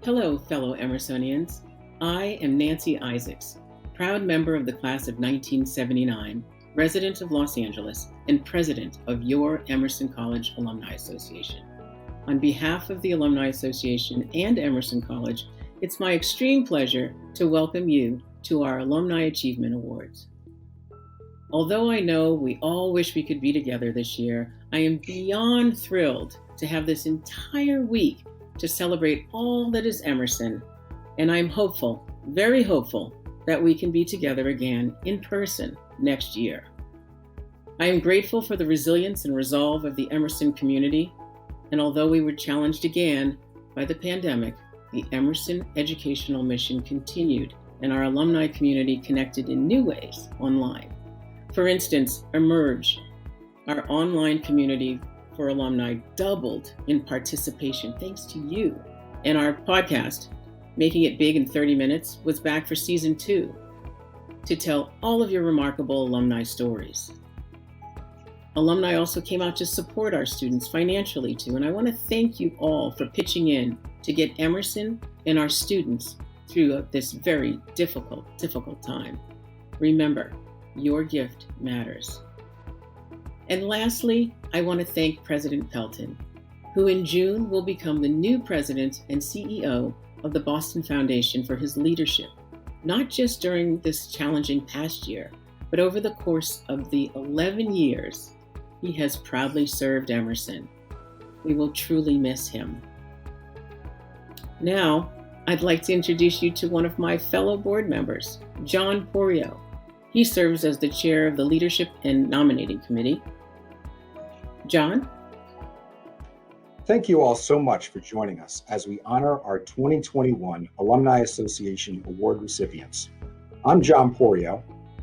Hello, fellow Emersonians. I am Nancy Isaacs, proud member of the class of 1979, resident of Los Angeles, and president of your Emerson College Alumni Association. On behalf of the Alumni Association and Emerson College, it's my extreme pleasure to welcome you to our Alumni Achievement Awards. Although I know we all wish we could be together this year, I am beyond thrilled to have this entire week to celebrate all that is Emerson, and I'm hopeful, very hopeful, that we can be together again in person next year. I am grateful for the resilience and resolve of the Emerson community, and although we were challenged again by the pandemic, the Emerson educational mission continued and our alumni community connected in new ways online. For instance, Emerge, our online community for alumni, doubled in participation thanks to you. And our podcast, Making It Big in 30 Minutes, was back for season 2 to tell all of your remarkable alumni stories. Alumni also came out to support our students financially too, and I want to thank you all for pitching in to get Emerson and our students through this very difficult time. Remember, your gift matters. And lastly, I want to thank President Pelton, who in June will become the new president and CEO of the Boston Foundation, for his leadership, not just during this challenging past year, but over the course of the 11 years he has proudly served Emerson. We will truly miss him. Now, I'd like to introduce you to one of my fellow board members, John Porio. He serves as the chair of the Leadership and Nominating Committee. John? Thank you all so much for joining us as we honor our 2021 Alumni Association Award recipients. I'm John Porio,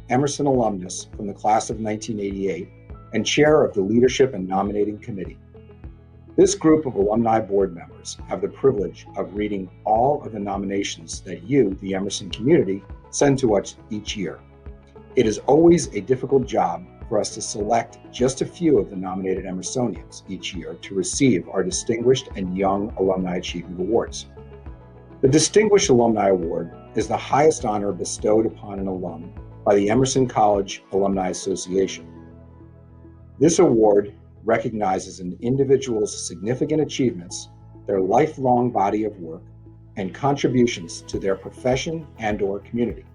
Emerson alumnus from the class of 1988 and chair of the Leadership and Nominating Committee. This group of alumni board members have the privilege of reading all of the nominations that you, the Emerson community, send to us each year. It is always a difficult job for us to select just a few of the nominated Emersonians each year to receive our Distinguished and Young Alumni Achievement Awards. The Distinguished Alumni Award is the highest honor bestowed upon an alum by the Emerson College Alumni Association. This award recognizes an individual's significant achievements, their lifelong body of work, and contributions to their profession and/or community.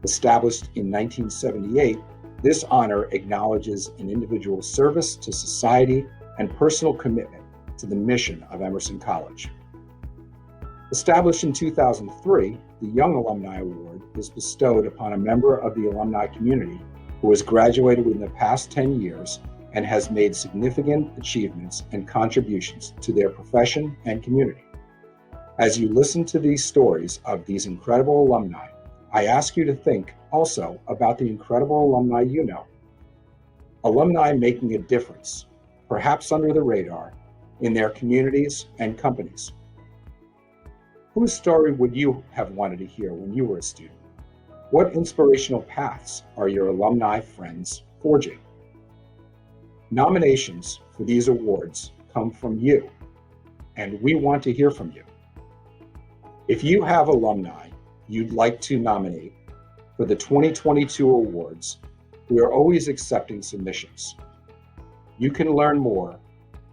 Established in 1978, this honor acknowledges an individual's service to society and personal commitment to the mission of Emerson College. Established in 2003, the Young Alumni Award is bestowed upon a member of the alumni community who has graduated within the past 10 years and has made significant achievements and contributions to their profession and community. As you listen to these stories of these incredible alumni, I ask you to think also about the incredible alumni you know. Alumni making a difference, perhaps under the radar, in their communities and companies. Whose story would you have wanted to hear when you were a student? What inspirational paths are your alumni friends forging? Nominations for these awards come from you, and we want to hear from you. If you have alumni you'd like to nominate for the 2022 awards, we are always accepting submissions. You can learn more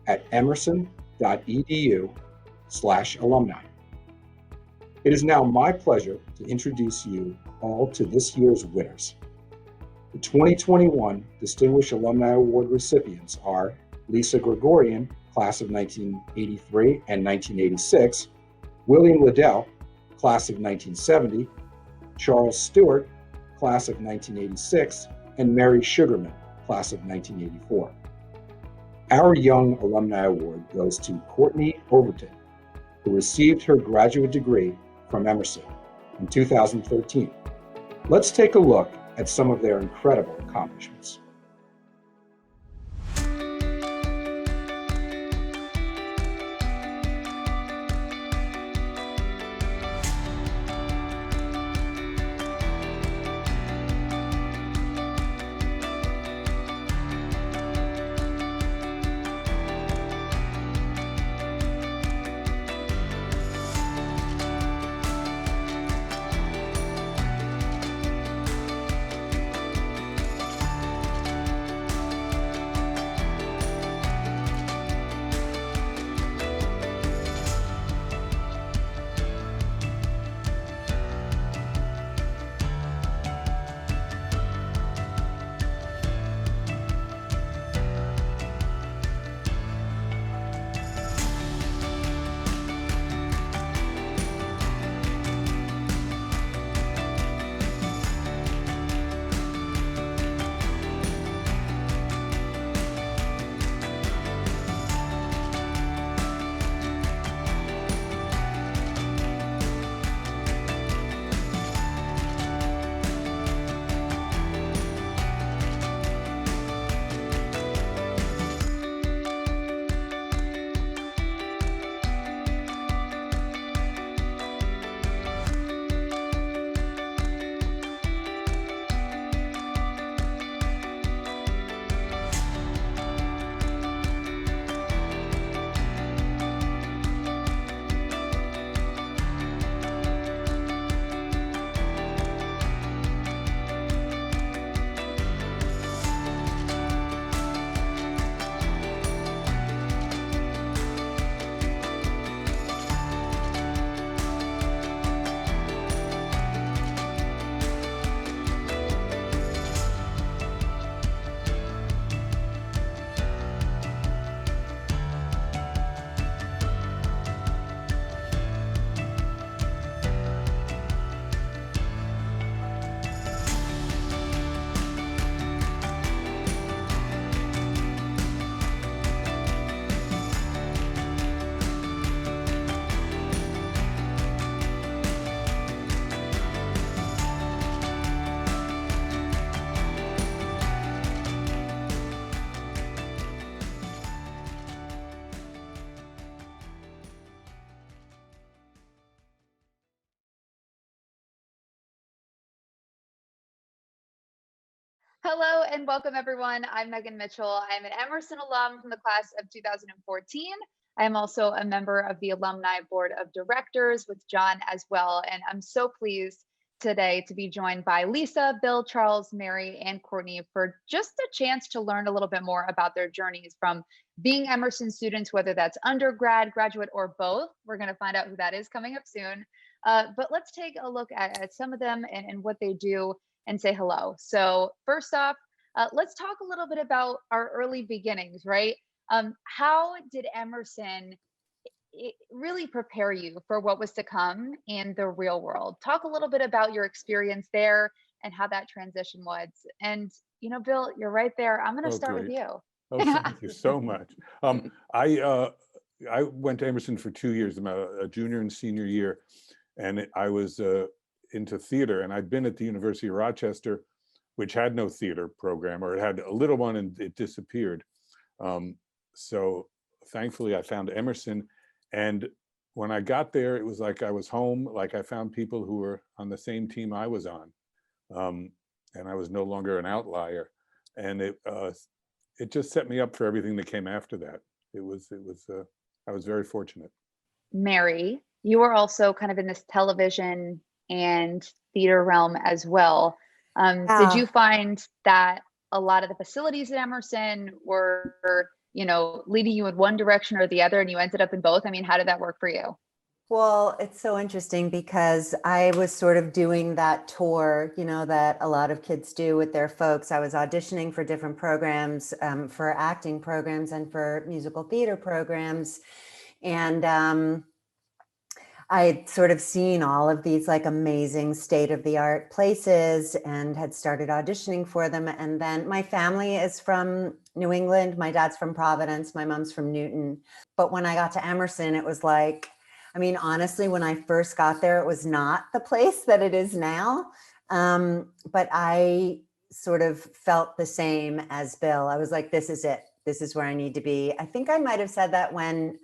at emerson.edu/alumni. It is now my pleasure to introduce you all to this year's winners. The 2021 Distinguished Alumni Award recipients are Lisa Gregorian, class of 1983 and 1986, William Liddell, class of 1970, Charles Stewart, class of 1986, and Mary Sugarman, class of 1984. Our Young Alumni Award goes to Courtney Overton, who received her graduate degree from Emerson in 2013. Let's take a look at some of their incredible accomplishments. Hello and welcome everyone. I'm Megan Mitchell. I'm an Emerson alum from the class of 2014. I am also a member of the Alumni Board of Directors with John as well. And I'm so pleased today to be joined by Lisa, Bill, Charles, Mary, and Courtney for just a chance to learn a little bit more about their journeys from being Emerson students, whether that's undergrad, graduate, or both. We're going to find out who that is coming up soon. But let's take a look at some of them and what they do and say hello. So first off, let's talk a little bit about our early beginnings, right? How did Emerson really prepare you for what was to come in the real world? Talk a little bit about your experience there and how that transition was. And, Bill, you're right there. I'm going to start with you. Oh, thank you so much. I went to Emerson for 2 years, a junior and senior year, and I was into theater, and I'd been at the University of Rochester, which had no theater program, or it had a little one and it disappeared. So thankfully I found Emerson, and when I got there, it was like I was home, like I found people who were on the same team I was on, and I was no longer an outlier, and it just set me up for everything that came after that. I was very fortunate. Mary, you were also kind of in this television and theater realm as well. Did you find that a lot of the facilities at Emerson were, leading you in one direction or the other, and you ended up in both? I mean, how did that work for you? Well, it's so interesting because I was sort of doing that tour, that a lot of kids do with their folks. I was auditioning for different programs, for acting programs and for musical theater programs. And I'd sort of seen all of these like amazing state-of-the-art places and had started auditioning for them. And then my family is from New England. My dad's from Providence. My mom's from Newton. But when I got to Emerson, it was like, honestly, when I first got there, it was not the place that it is now. But I sort of felt the same as Bill. I was like, this is it. This is where I need to be. I think I might have said that when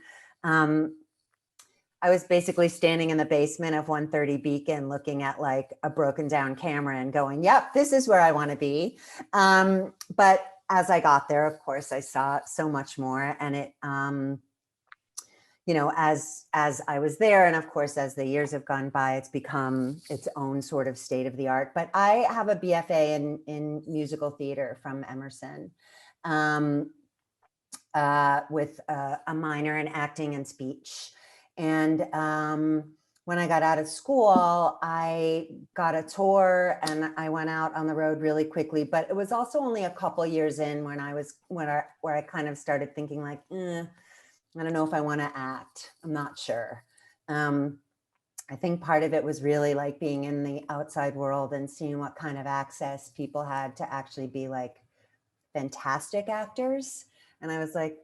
I was basically standing in the basement of 130 Beacon looking at like a broken down camera and going, yep, this is where I want to be. But as I got there, of course, I saw so much more. And it, as I was there, and of course, as the years have gone by, it's become its own sort of state of the art. But I have a BFA in musical theater from Emerson, with a minor in acting and speech. And when I got out of school, I got a tour and I went out on the road really quickly. But it was also only a couple years in when I kind of started thinking like, I don't know if I want to act. I'm not sure. I think part of it was really like being in the outside world and seeing what kind of access people had to actually be like fantastic actors. And I was like,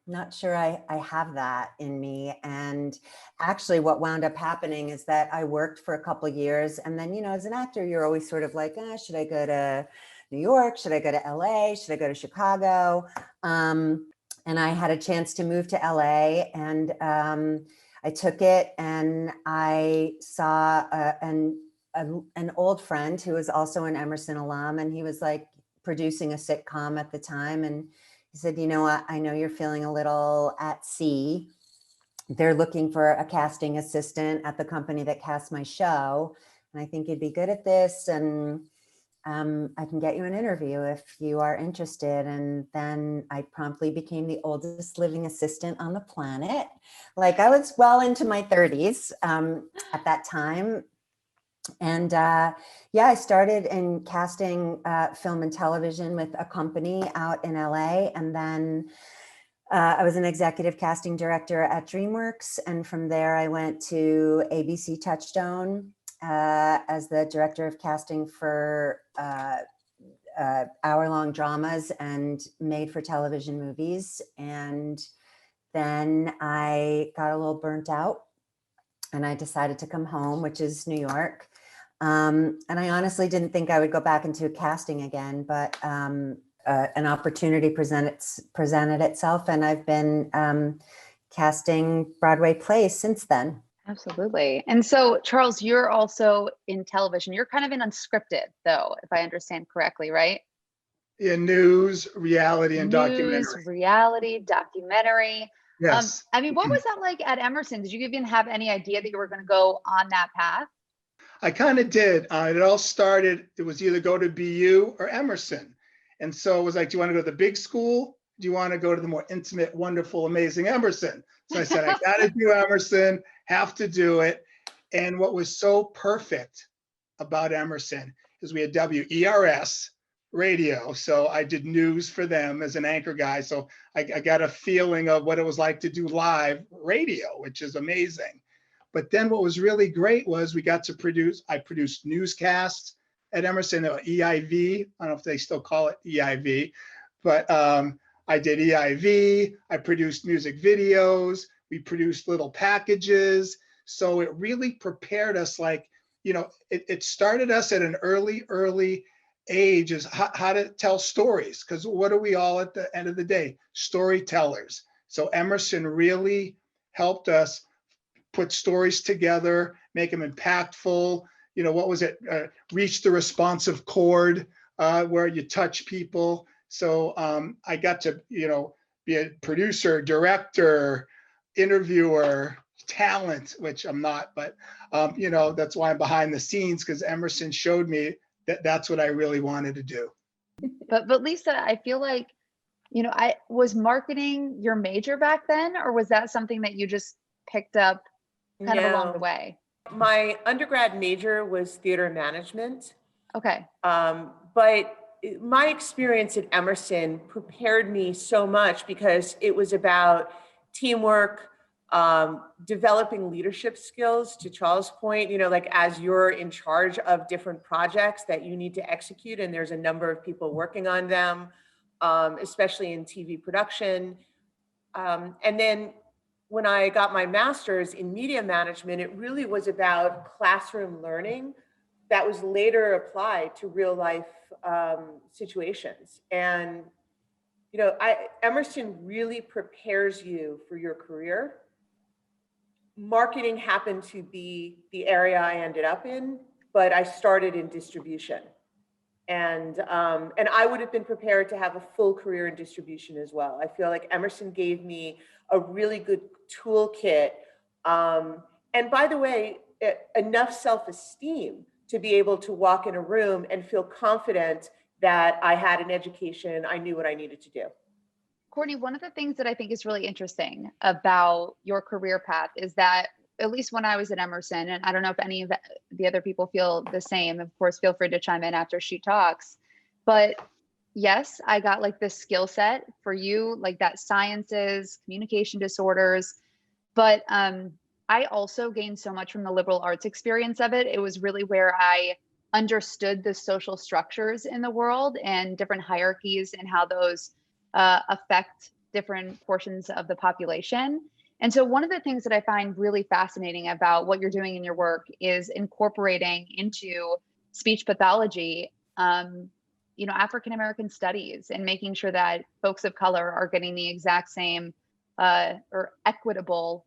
not sure I have that in me. And actually what wound up happening is that I worked for a couple of years. And then, as an actor, you're always sort of like, should I go to New York? Should I go to LA? Should I go to Chicago? And I had a chance to move to LA, and I took it, and I saw an old friend who was also an Emerson alum, and he was like producing a sitcom at the time. And he said, you know what, I know you're feeling a little at sea. They're looking for a casting assistant at the company that casts my show. And I think you'd be good at this. And I can get you an interview if you are interested. And then I promptly became the oldest living assistant on the planet. Like I was well into my 30s at that time. And I started in casting film and television with a company out in LA. And then I was an executive casting director at DreamWorks. And from there, I went to ABC Touchstone as the director of casting for hour-long dramas and made-for-television movies. And then I got a little burnt out and I decided to come home, which is New York. And I honestly didn't think I would go back into casting again, but an opportunity presented itself, and I've been casting Broadway plays since then. Absolutely. And so, Charles, you're also in television. You're kind of in unscripted, though, if I understand correctly, right? In news, reality, and News, documentary. reality, documentary. Yes. I mean, what was that like at Emerson? Did you even have any idea that you were going to go on that path? I kind of did. It all started, it was either go to BU or Emerson. And so it was like, do you want to go to the big school? Do you want to go to the more intimate, wonderful, amazing Emerson? So I said, I got to do Emerson, have to do it. And what was so perfect about Emerson is we had WERS radio. So I did news for them as an anchor guy. So I got a feeling of what it was like to do live radio, which is amazing. But then what was really great was we got to I produced newscasts at Emerson, EIV. I don't know if they still call it EIV, but I did EIV. I produced music videos. We produced little packages. So it really prepared us, like, it started us at an early age is how to tell stories. Because what are we all at the end of the day? Storytellers. So Emerson really helped us put stories together, make them impactful. What was it? Reach the responsive chord where you touch people. So I got to, be a producer, director, interviewer, talent, which I'm not, but that's why I'm behind the scenes, because Emerson showed me that that's what I really wanted to do. But Lisa, I feel like, I was marketing your major back then, or was that something that you just picked up kind of along the way? My undergrad major was theater management. Okay. But my experience at Emerson prepared me so much, because it was about teamwork, developing leadership skills, to Charles' point, like as you're in charge of different projects that you need to execute, and there's a number of people working on them, especially in TV production. And then when I got my master's in media management, it really was about classroom learning that was later applied to real life situations. And, Emerson really prepares you for your career. Marketing happened to be the area I ended up in, but I started in distribution. And I would have been prepared to have a full career in distribution as well. I feel like Emerson gave me a really good toolkit. And by the way, enough self-esteem to be able to walk in a room and feel confident that I had an education, I knew what I needed to do. Courtney, one of the things that I think is really interesting about your career path is that, at least when I was at Emerson, and I don't know if any of the other people feel the same, of course, feel free to chime in after she talks, but yes, I got like this skill set for you, like that sciences, communication disorders, but I also gained so much from the liberal arts experience of it. It was really where I understood the social structures in the world and different hierarchies and how those affect different portions of the population. And so one of the things that I find really fascinating about what you're doing in your work is incorporating into speech pathology, African-American studies, and making sure that folks of color are getting the exact same or equitable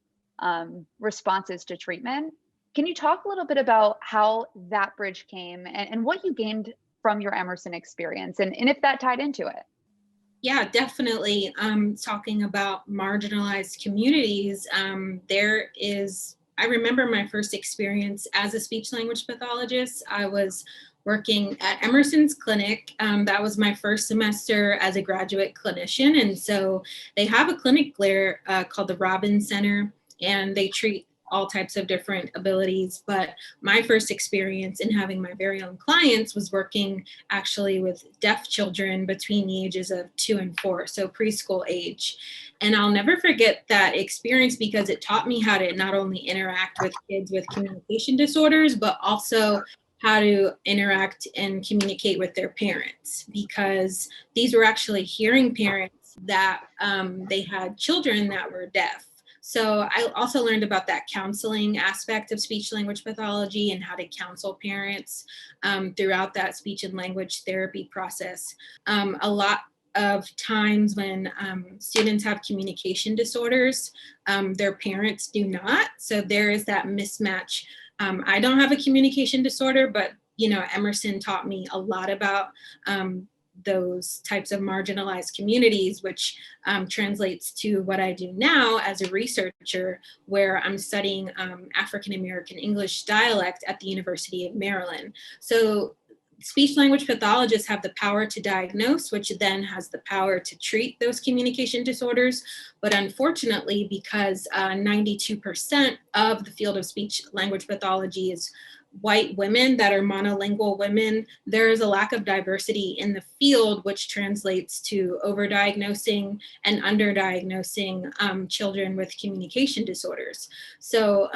responses to treatment. Can you talk a little bit about how that bridge came and what you gained from your Emerson experience, and if that tied into it? Yeah, definitely. Talking about marginalized communities, I remember my first experience as a speech language pathologist. I was working at Emerson's clinic. That was my first semester as a graduate clinician. And so they have a clinic there called the Robbins Center, and they treat all types of different abilities. But my first experience in having my very own clients was working actually with deaf children between the ages of 2 and 4, so preschool age. And I'll never forget that experience, because it taught me how to not only interact with kids with communication disorders, but also how to interact and communicate with their parents, because these were actually hearing parents that they had children that were deaf. So I also learned about that counseling aspect of speech language pathology and how to counsel parents throughout that speech and language therapy process. A lot of times when students have communication disorders, their parents do not. So there is that mismatch. I don't have a communication disorder, but Emerson taught me a lot about those types of marginalized communities, which translates to what I do now as a researcher, where I'm studying African American English dialect at the University of Maryland. So speech language pathologists have the power to diagnose, which then has the power to treat those communication disorders. But unfortunately, because 92% of the field of speech language pathology is white women that are monolingual women, there is a lack of diversity in the field, which translates to overdiagnosing and underdiagnosing children with communication disorders. So,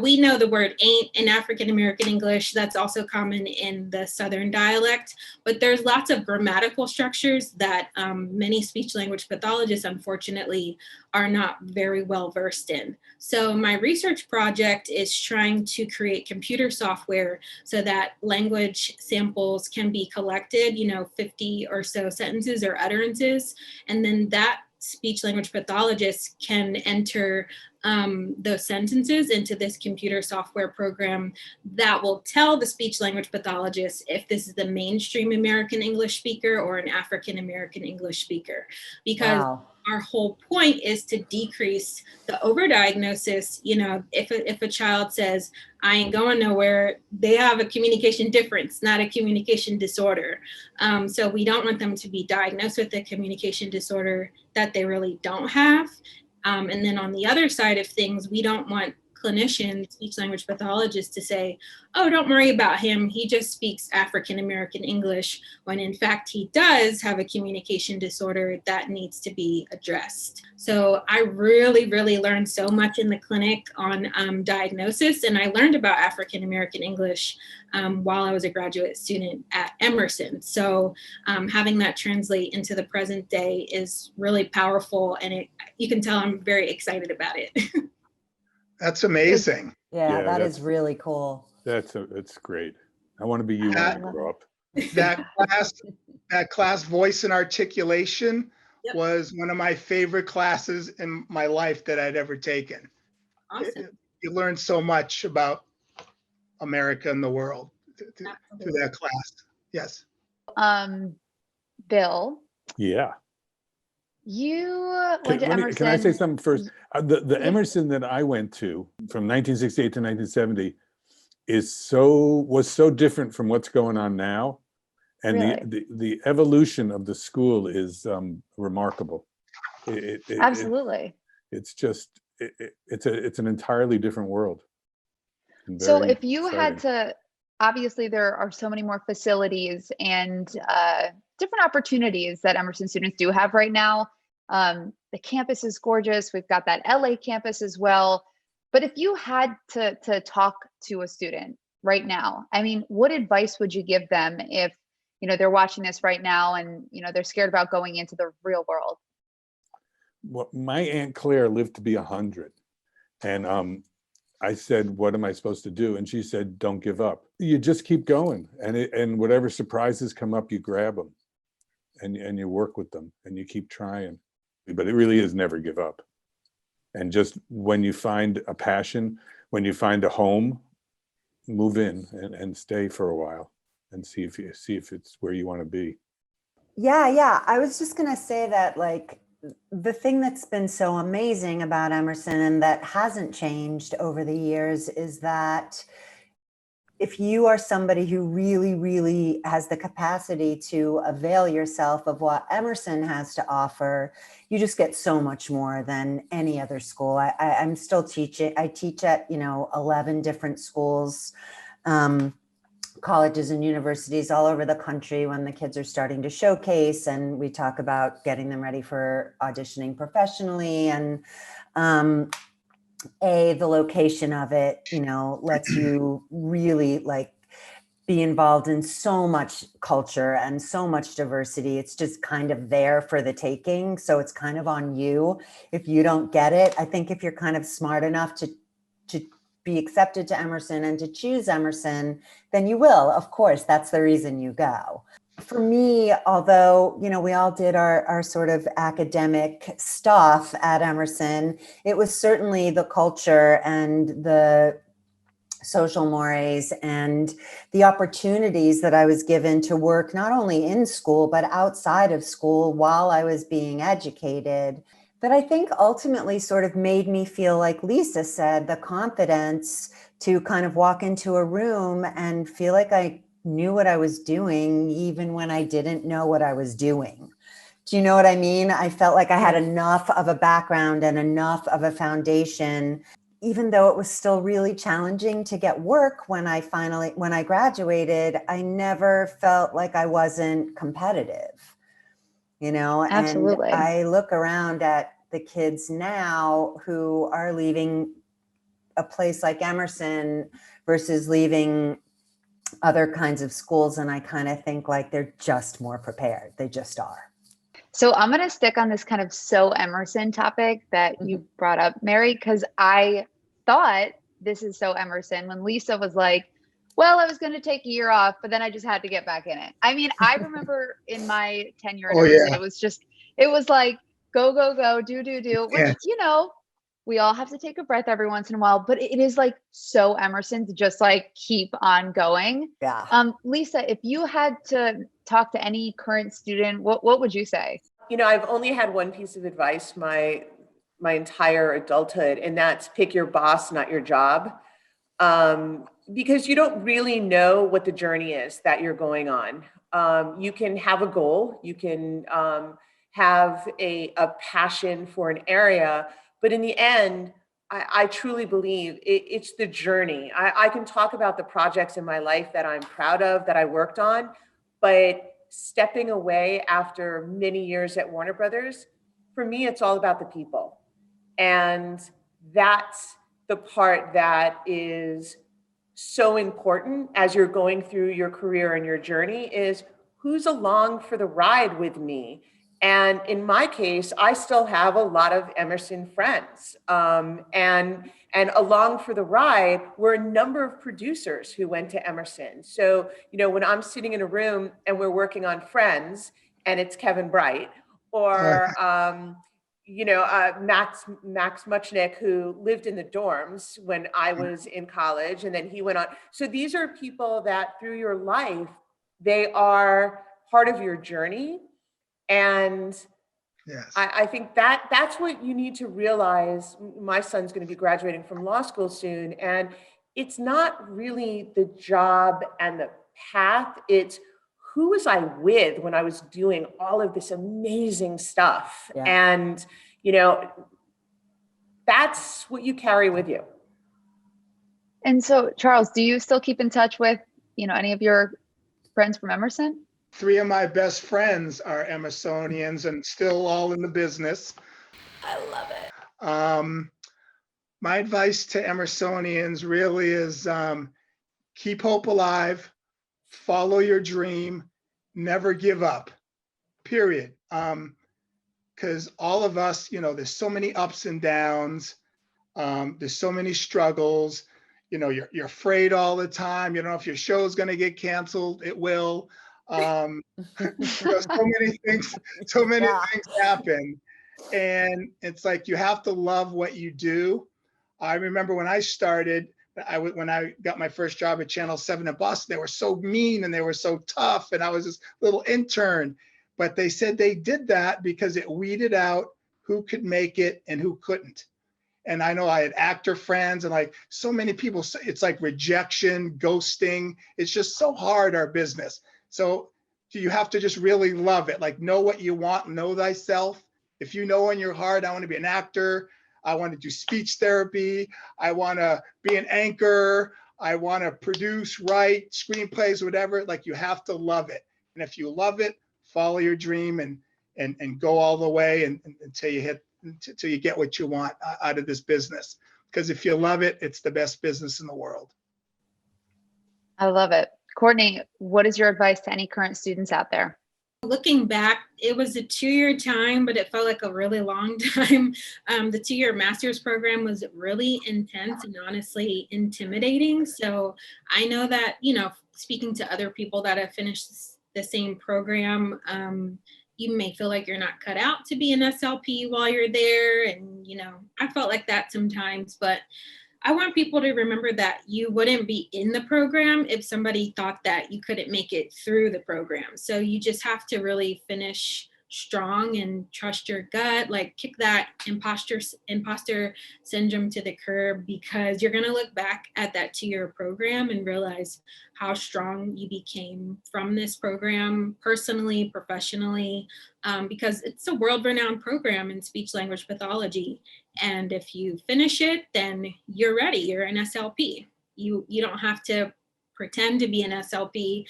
we know the word ain't in African American English. That's also common in the Southern dialect, but there's lots of grammatical structures that many speech language pathologists, unfortunately, are not very well versed in. So my research project is trying to create computer software so that language samples can be collected, 50 or so sentences or utterances, and then that speech language pathologist can enter those sentences into this computer software program that will tell the speech language pathologist if this is the mainstream American English speaker or an African American English speaker. Because our whole point is to decrease the overdiagnosis. If a child says, I ain't going nowhere, they have a communication difference, not a communication disorder. So we don't want them to be diagnosed with a communication disorder that they really don't have. And then on the other side of things, we don't want clinicians, speech language pathologists, to say, oh, don't worry about him, he just speaks African American English, when in fact he does have a communication disorder that needs to be addressed. So I really, really learned so much in the clinic on diagnosis, and I learned about African American English while I was a graduate student at Emerson. So having that translate into the present day is really powerful, and you can tell I'm very excited about it. That's amazing. Yeah, that is really cool. That's great. I want to be you when I grow up. That class, voice and articulation, was one of my favorite classes in my life that I'd ever taken. Awesome. You learn so much about America and the world through that class. Yes. Bill. Yeah. You went to Emerson. Can I say something first? The Emerson that I went to from 1968 to 1970 was so different from what's going on now, and really? the evolution of the school is remarkable. Absolutely. It's an entirely different world. So if you had to, obviously there are so many more facilities and different opportunities that Emerson students do have right now. The campus is gorgeous. We've got that LA campus as well. But if you had to talk to a student right now, I mean, what advice would you give them if, they're watching this right now and, they're scared about going into the real world? Well, my Aunt Claire lived to be 100. And I said, what am I supposed to do? And she said, don't give up. You just keep going. And whatever surprises come up, you grab them and you work with them and you keep trying. But it really is never give up. And just when you find a passion, when you find a home, move in and stay for a while and see if it's where you want to be. Yeah. I was just going to say that, the thing that's been so amazing about Emerson and that hasn't changed over the years is that if you are somebody who really, really has the capacity to avail yourself of what Emerson has to offer, you just get so much more than any other school. I'm still teaching. I teach at, 11 different schools, colleges and universities all over the country when the kids are starting to showcase, and we talk about getting them ready for auditioning professionally. And the location of it, lets you really be involved in so much culture and so much diversity. It's just kind of there for the taking. So it's kind of on you if you don't get it. I think if you're kind of smart enough to be accepted to Emerson and to choose Emerson, then you will. Of course, that's the reason you go. For me, although, we all did our sort of academic stuff at Emerson, it was certainly the culture and the social mores and the opportunities that I was given to work not only in school, but outside of school while I was being educated, that I think ultimately sort of made me feel, like Lisa said, the confidence to kind of walk into a room and feel like I knew what I was doing, even when I didn't know what I was doing. Do you know what I mean? I felt like I had enough of a background and enough of a foundation, even though it was still really challenging to get work when I graduated, I never felt like I wasn't competitive, you know? Absolutely. And I look around at the kids now who are leaving a place like Emerson versus leaving other kinds of schools, and I kind of think like they're just more prepared. They just are. So I'm going to stick on this kind of so Emerson topic that you brought up, Mary, because I thought this is so Emerson when Lisa was like, well, I was going to take a year off, but then I just had to get back in it. I mean, I remember in my tenure at Emerson, it was like, go, go, go, do, which, you know, we all have to take a breath every once in a while, but it is like so Emerson to just like keep on going. Yeah. Lisa, if you had to talk to any current student, what would you say? You know, I've only had one piece of advice my entire adulthood, and that's pick your boss, not your job. Because you don't really know what the journey is that you're going on. You can have a goal, you can have a passion for an area, but in the end, I truly believe it's the journey. I can talk about the projects in my life that I'm proud of, that I worked on, but stepping away after many years at Warner Brothers, for me, it's all about the people. And that's the part that is so important as you're going through your career and your journey is who's along for the ride with me. And in my case, I still have a lot of Emerson friends. And along for the ride were a number of producers who went to Emerson. So, you know, when I'm sitting in a room and we're working on Friends and it's Kevin Bright, or, you know, Max Muchnick, who lived in the dorms when I was in college, and then he went on. So these are people that through your life, they are part of your journey. And yes. I think that's what you need to realize. My son's going to be graduating from law school soon, and it's not really the job and the path, it's who was I with when I was doing all of this amazing stuff? Yeah. And, you know, that's what you carry with you. And so, Charles, do you still keep in touch with, you know, any of your friends from Emerson? 3 of my best friends are Emersonians and still all in the business. I love it. My advice to Emersonians really is keep hope alive, follow your dream, never give up, period. Because all of us, you know, there's so many ups and downs. There's so many struggles. You know, you're afraid all the time. You don't know if your show's going to get canceled. It will. So many things happen. And it's like, you have to love what you do. I remember when I started, when I got my first job at Channel 7 in Boston, they were so mean and they were so tough. And I was this little intern, but they said they did that because it weeded out who could make it and who couldn't. And I know I had actor friends and like so many people, it's like rejection, ghosting. It's just so hard, our business. So you have to just really love it. Like, know what you want, know thyself. If you know in your heart, I want to be an actor, I want to do speech therapy, I want to be an anchor, I want to produce, write screenplays, whatever, like you have to love it. And if you love it, follow your dream and go all the way until you get what you want out of this business. Because if you love it, it's the best business in the world. I love it. Courtney, what is your advice to any current students out there? Looking back, it was a 2-year time, but it felt like a really long time. The 2-year master's program was really intense and honestly intimidating. So I know that, you know, speaking to other people that have finished the same program, you may feel like you're not cut out to be an SLP while you're there. And, you know, I felt like that sometimes, but I want people to remember that you wouldn't be in the program if somebody thought that you couldn't make it through the program. So you just have to really finish strong and trust your gut, like kick that imposter syndrome to the curb, because you're going to look back at that 2-year program and realize how strong you became from this program, personally, professionally, because it's a world-renowned program in speech language pathology. And if you finish it, then you're ready. You're an SLP. You don't have to pretend to be an SLP.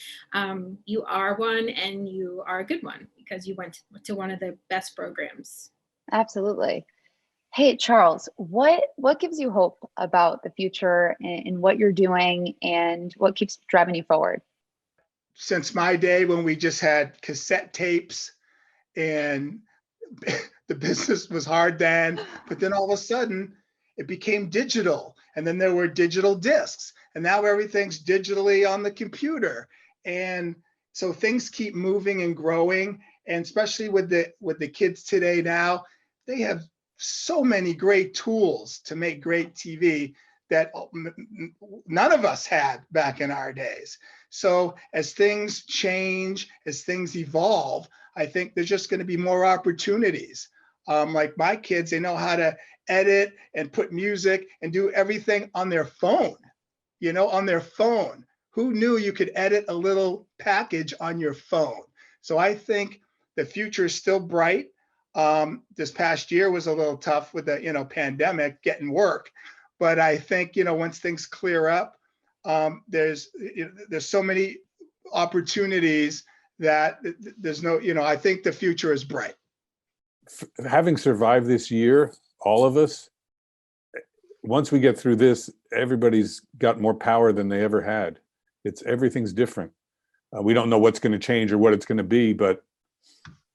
You are one, and you are a good one because you went to one of the best programs. Absolutely. Hey, Charles, what gives you hope about the future and what you're doing and what keeps driving you forward? Since my day when we just had cassette tapes and the business was hard then, but then all of a sudden it became digital, and then there were digital discs, and now everything's digitally on the computer. And so things keep moving and growing, and especially with the kids today now, they have so many great tools to make great TV that none of us had back in our days. So as things change, as things evolve, I think there's just going to be more opportunities. Like my kids, they know how to edit and put music and do everything on their phone, on their phone. Who knew you could edit a little package on your phone? So I think the future is still bright. This past year was a little tough with the, pandemic, getting work. But I think, once things clear up, there's so many opportunities that there's no, I think the future is bright. Having survived this year, all of us, once we get through this, everybody's got more power than they ever had. Everything's different. We don't know what's going to change or what it's going to be, but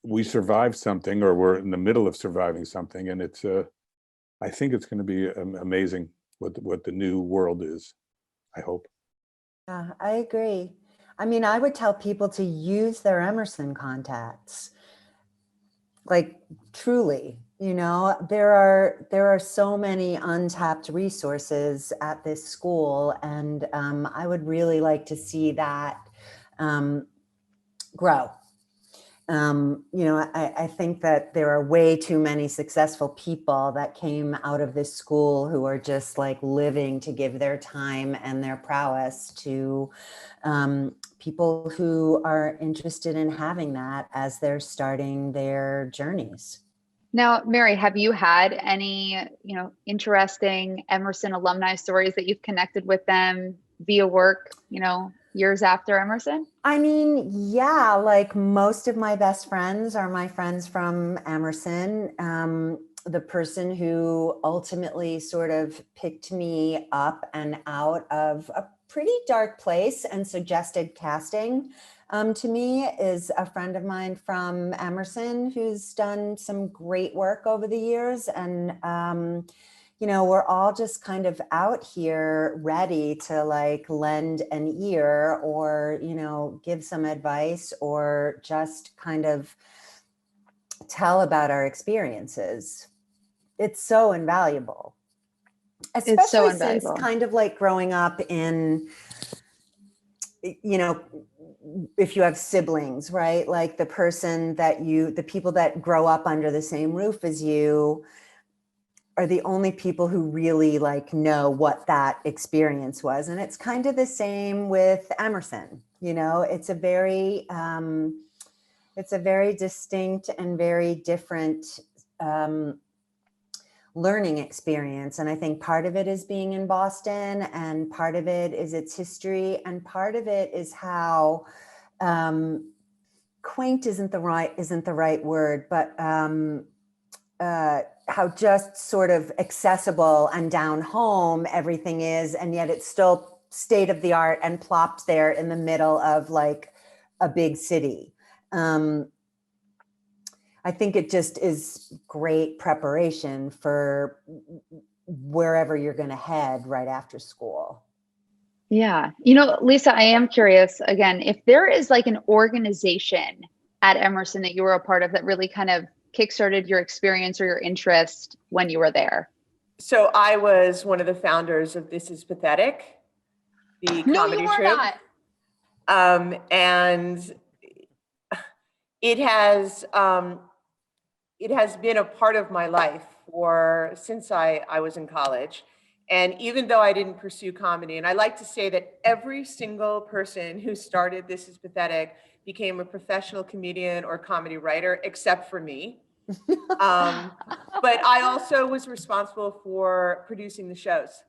we survived something, or we're in the middle of surviving something. And I think it's going to be amazing what the new world is, I hope. I agree. I mean, I would tell people to use their Emerson contacts. Like truly, there are so many untapped resources at this school, and I would really like to see that grow. I think that there are way too many successful people that came out of this school who are just like living to give their time and their prowess to people who are interested in having that as they're starting their journeys. Now, Mary, have you had any, interesting Emerson alumni stories that you've connected with them via work, years after Emerson? I mean, yeah, like most of my best friends are my friends from Emerson. The person who ultimately sort of picked me up and out of a pretty dark place and suggested casting to me is a friend of mine from Emerson who's done some great work over the years. And, we're all just kind of out here ready to like lend an ear or, give some advice or just kind of tell about our experiences. It's so invaluable. Especially since kind of like growing up in, if you have siblings, right? Like the people that grow up under the same roof as you are the only people who really like know what that experience was. And it's kind of the same with Emerson. It's a very distinct and very different learning experience. And I think part of it is being in Boston, and part of it is its history, and part of it is how quaint isn't the right word, but how just sort of accessible and down home everything is, and yet it's still state of the art and plopped there in the middle of like a big city. I think it just is great preparation for wherever you're going to head right after school. Yeah. Lisa, I am curious again, if there is like an organization at Emerson that you were a part of that really kind of kickstarted your experience or your interest when you were there. So I was one of the founders of This Is Pathetic, the No, comedy you were troupe. not. And it has been a part of my life since I was in college. And even though I didn't pursue comedy, and I like to say that every single person who started This Is Pathetic became a professional comedian or comedy writer, except for me. But I also was responsible for producing the shows.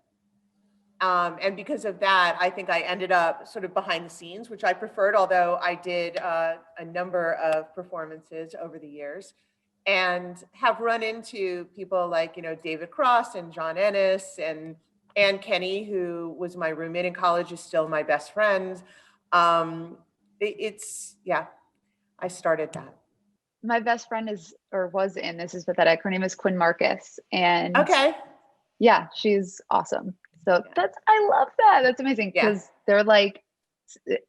And because of that, I think I ended up sort of behind the scenes, which I preferred, although I did a number of performances over the years, and have run into people like, David Cross and John Ennis and Ann Kenny, who was my roommate in college, is still my best friend. I started that. My best friend was in This Is Pathetic. Her name is Quinn Marcus. And Okay. yeah, she's awesome. So I love that. That's amazing. Because they're like,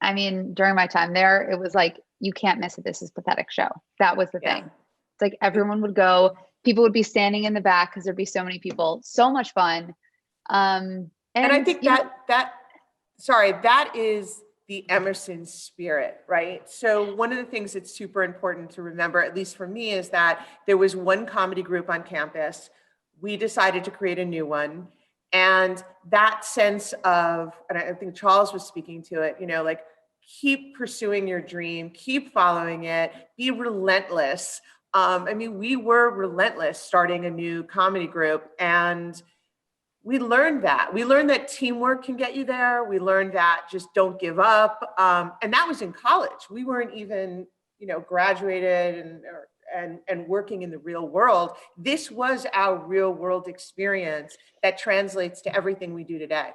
I mean, during my time there, it was like, you can't miss a This Is Pathetic show. That was the thing. It's like everyone would go, people would be standing in the back because there'd be so many people. So much fun. And I think that is the Emerson spirit, right? So one of the things that's super important to remember, at least for me, is that there was one comedy group on campus. We decided to create a new one. And that sense of, and I think Charles was speaking to it, like keep pursuing your dream, keep following it, be relentless. We were relentless starting a new comedy group, and we learned that. We learned that teamwork can get you there. We learned that just don't give up. And that was in college. We weren't even, graduated and working in the real world. This was our real world experience that translates to everything we do today.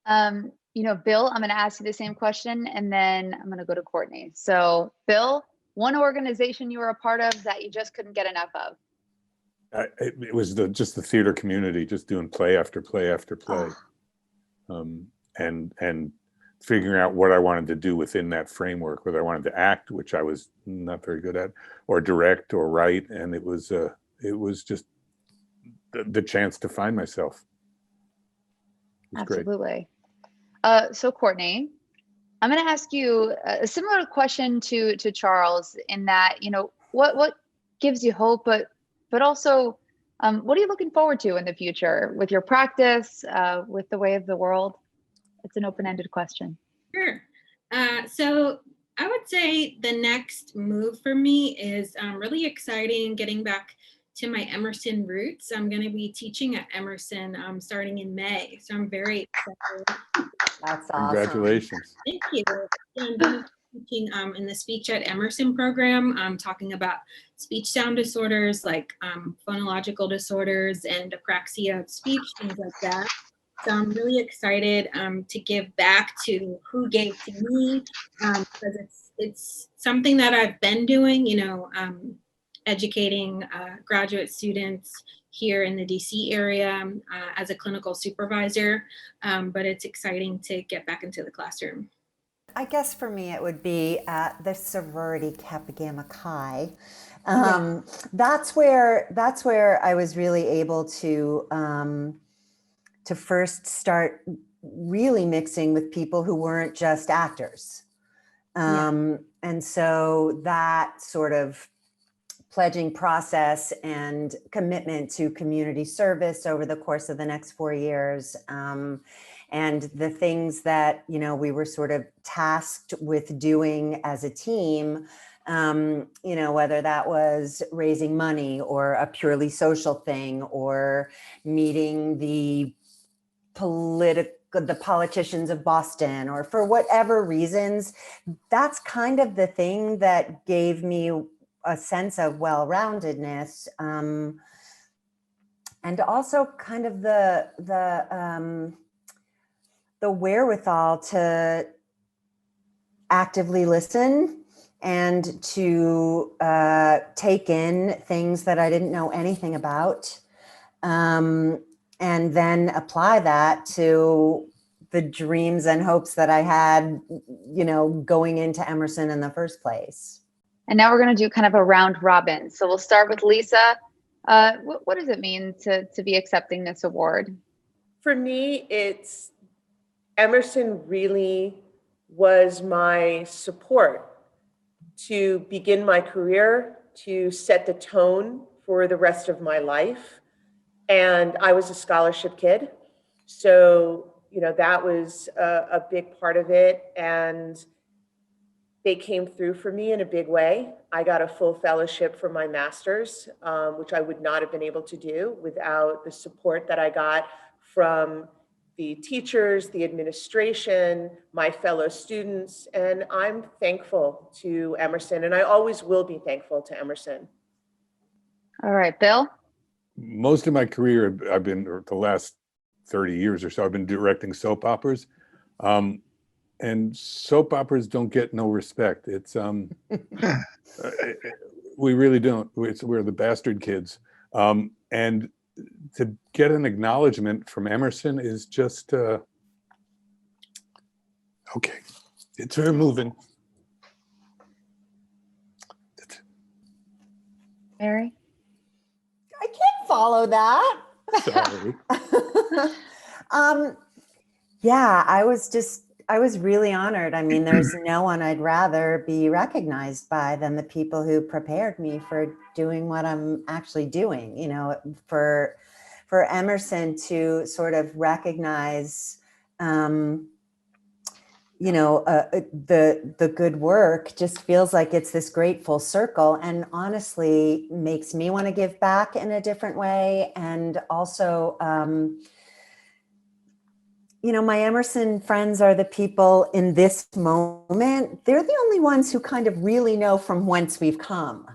Bill, I'm going to ask you the same question, and then I'm going to go to Courtney. So Bill, one organization you were a part of that you just couldn't get enough of? It was just the theater community, just doing play after play after play. And figuring out what I wanted to do within that framework, whether I wanted to act, which I was not very good at, or direct or write. And it was just the chance to find myself. It was Absolutely. Great. So Courtney, I'm going to ask you a similar question to Charles, in that, what gives you hope, but also, what are you looking forward to in the future with your practice, with the way of the world? It's an open-ended question. Sure. So I would say the next move for me is really exciting, getting back to my Emerson roots. I'm going to be teaching at Emerson starting in May. So I'm very excited. That's awesome. Congratulations. Thank you. I'm going to be teaching in the Speech at Emerson program, talking about speech sound disorders like phonological disorders and apraxia of speech, things like that. So I'm really excited to give back to who gave to me, because it's something that I've been doing, educating graduate students here in the DC area as a clinical supervisor, but it's exciting to get back into the classroom. I guess for me it would be at the sorority Kappa Gamma Chi. That's where I was really able to first start really mixing with people who weren't just actors. And so that sort of pledging process and commitment to community service over the course of the next 4 years, and the things that, we were sort of tasked with doing as a team, whether that was raising money or a purely social thing, or meeting the politicians of Boston, or for whatever reasons, that's kind of the thing that gave me a sense of well-roundedness, and also kind of the wherewithal to actively listen and to take in things that I didn't know anything about, and then apply that to the dreams and hopes that I had, going into Emerson in the first place. And now we're going to do kind of a round robin. So we'll start with Lisa. What does it mean to be accepting this award? For me, it's Emerson really was my support to begin my career, to set the tone for the rest of my life. And I was a scholarship kid. So, that was a big part of it. And they came through for me in a big way. I got a full fellowship for my master's, which I would not have been able to do without the support that I got from the teachers, the administration, my fellow students. And I'm thankful to Emerson, and I always will be thankful to Emerson. All right, Bill? Most of my career, I've been, or the last 30 years or so, I've been directing soap operas. And soap operas don't get no respect. It's we really don't. We're the bastard kids. And to get an acknowledgement from Emerson is just okay. It's very moving. Mary? I can't follow that. Sorry. Yeah, I was really honored. I mean, there's no one I'd rather be recognized by than the people who prepared me for doing what I'm actually doing. For Emerson to sort of recognize, the good work just feels like it's this great full circle, and honestly makes me want to give back in a different way. And also, my Emerson friends are the people in this moment. They're the only ones who kind of really know from whence we've come.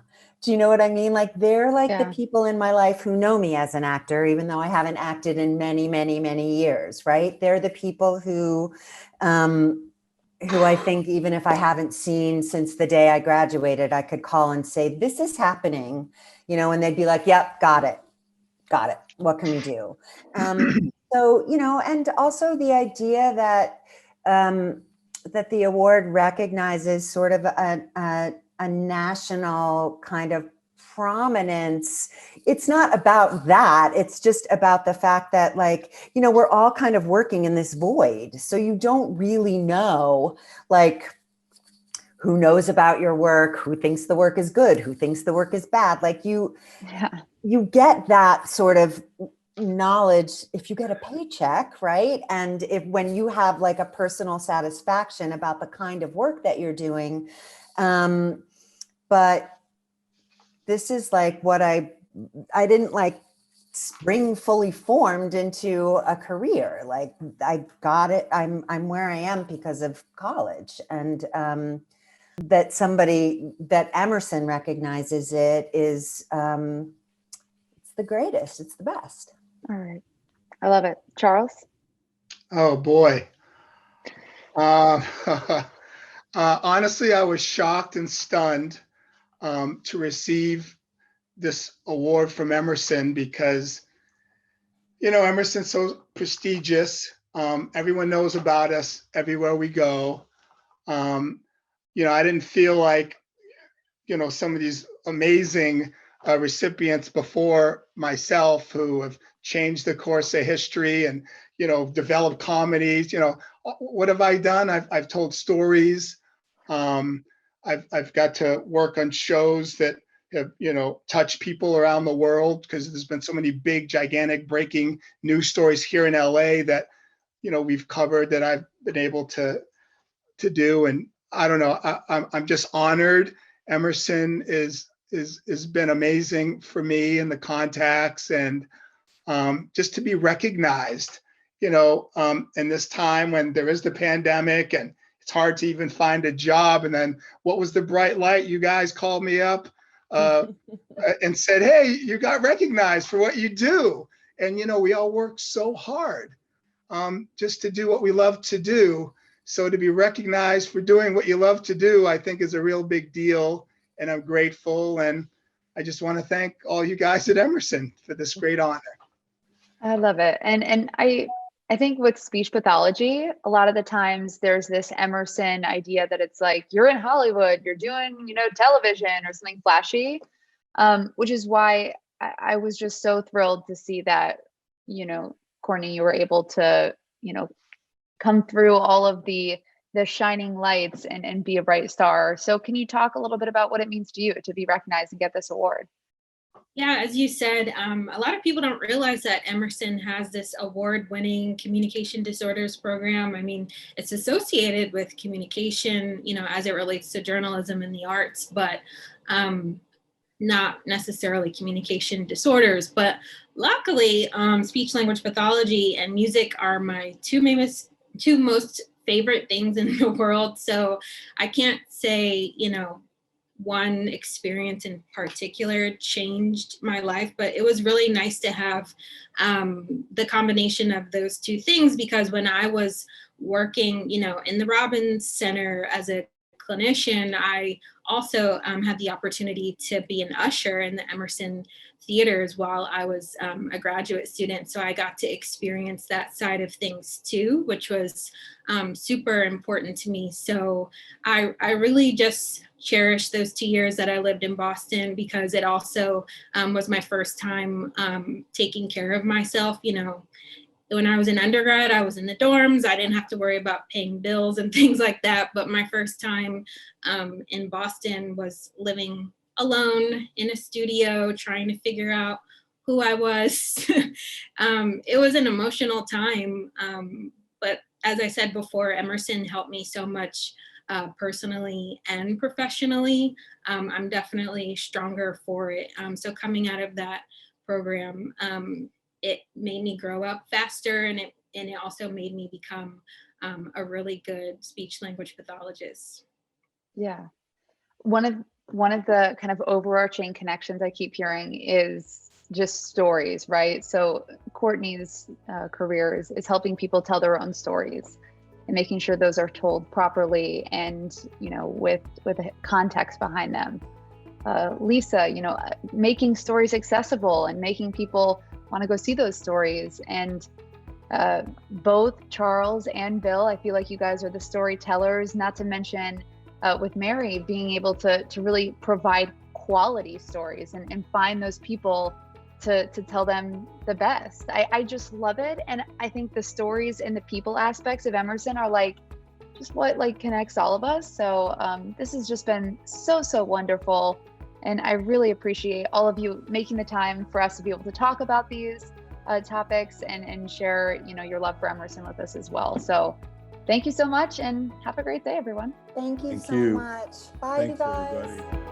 Do you know what I mean? Like, they're like the people in my life who know me as an actor, even though I haven't acted in many, many, many years, right? They're the people who I think, even if I haven't seen since the day I graduated, I could call and say, this is happening, and they'd be like, yep, got it. What can we do? So, and also the idea that that the award recognizes sort of a national kind of prominence. It's not about that. It's just about the fact that, like, we're all kind of working in this void. So you don't really know, like, who knows about your work, who thinks the work is good, who thinks the work is bad. Like, you get that sort of knowledge if you get a paycheck, right? And when you have like a personal satisfaction about the kind of work that you're doing. But this is like what I didn't like spring fully formed into a career. Like, I got it. I'm where I am because of college, and that Emerson recognizes it is it's the greatest. It's the best. All right. I love it. Charles? Oh, boy. Honestly, I was shocked and stunned to receive this award from Emerson because, Emerson's so prestigious. Everyone knows about us everywhere we go. I didn't feel like, some of these amazing recipients before myself who have changed the course of history and, developed comedies. What have I done? I've told stories. I've got to work on shows that have, touched people around the world, because there's been so many big, gigantic breaking news stories here in LA that, we've covered, that I've been able to do. And I don't know, I'm just honored. Emerson has been amazing for me and the contacts, and just to be recognized, in this time when there is the pandemic and it's hard to even find a job. And then what was the bright light? You guys called me up and said, hey, you got recognized for what you do. And, we all work so hard just to do what we love to do. So to be recognized for doing what you love to do, I think is a real big deal. And I'm grateful. And I just want to thank all you guys at Emerson for this great honor. I love it. And I think with speech pathology, a lot of the times there's this Emerson idea that it's like, you're in Hollywood, you're doing, television or something flashy, which is why I was just so thrilled to see that, Courtney, you were able to, come through all of the shining lights and be a bright star. So can you talk a little bit about what it means to you to be recognized and get this award? Yeah, as you said, a lot of people don't realize that Emerson has this award-winning communication disorders program. I mean, it's associated with communication, as it relates to journalism and the arts, but not necessarily communication disorders. But luckily, speech language pathology and music are my two most favorite things in the world. So I can't say, one experience in particular changed my life, but it was really nice to have the combination of those two things, because when I was working, in the Robbins Center as a clinician, I also had the opportunity to be an usher in the Emerson theaters while I was a graduate student. So I got to experience that side of things too, which was super important to me. So I really just cherish those 2 years that I lived in Boston, because it also was my first time taking care of myself. When I was in undergrad, I was in the dorms. I didn't have to worry about paying bills and things like that. But my first time in Boston was living alone in a studio, trying to figure out who I was. It was an emotional time. But as I said before, Emerson helped me so much personally and professionally. I'm definitely stronger for it. So coming out of that program, it made me grow up faster, and it also made me become a really good speech language pathologist. Yeah. One of the kind of overarching connections I keep hearing is just stories, right? So Courtney's career is helping people tell their own stories and making sure those are told properly and, with a context behind them. Lisa, making stories accessible and making people want to go see those stories. And both Charles and Bill, I feel like you guys are the storytellers, not to mention with Mary being able to really provide quality stories and find those people to tell them the best. I just love it. And I think the stories and the people aspects of Emerson are just what connects all of us. So this has just been so wonderful. And I really appreciate all of you making the time for us to be able to talk about these topics and share, your love for Emerson with us as well. So thank you so much and have a great day, everyone. Thank you Thank so you. much. Bye, Thanks, you guys. everybody.